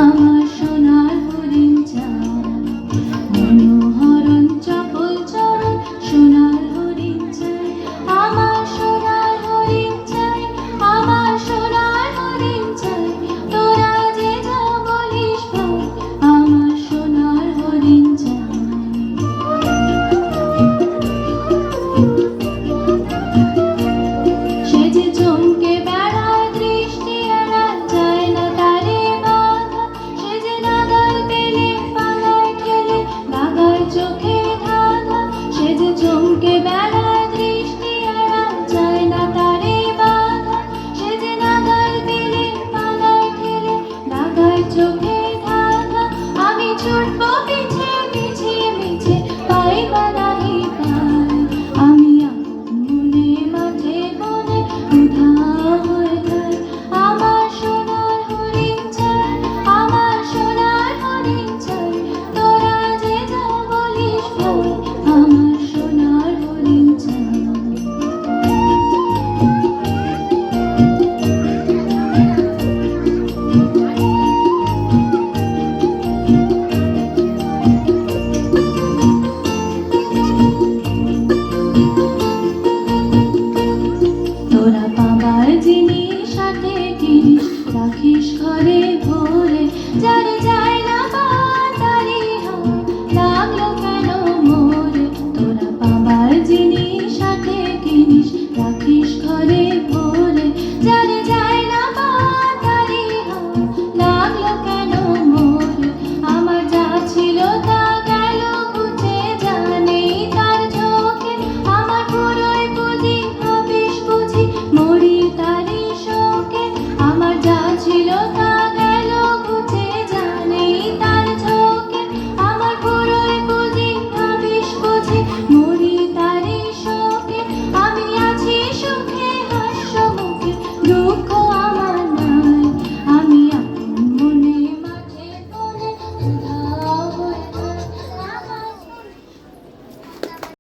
আমার সোনার হরিণ চাই, মনোহরণ চপল চরণ সোনার হরিণ চাই, আমার সোনার হরিণ চাই, আমার সোনার হরিণ চাই, তোরা যে যা বলিস ভাই, আমার সোনার হরিণ চাই। সে যে চমকে বেড়ায় দৃষ্টি এড়ায় যায় না তারে বাধা, সে যে নাগাল পেলে পালায় ঠেলে লাগায় চোখে ধাঁধা, সে যে চমকে বেড়ায় দৃষ্টি এড়ায় যায় না তারে বাধা, সে যে নাগাল পেলে পালায় ঠেলে লাগায় চোখে ধাঁধা। আমি ছুটবো পিছে পিছে মিছে পাই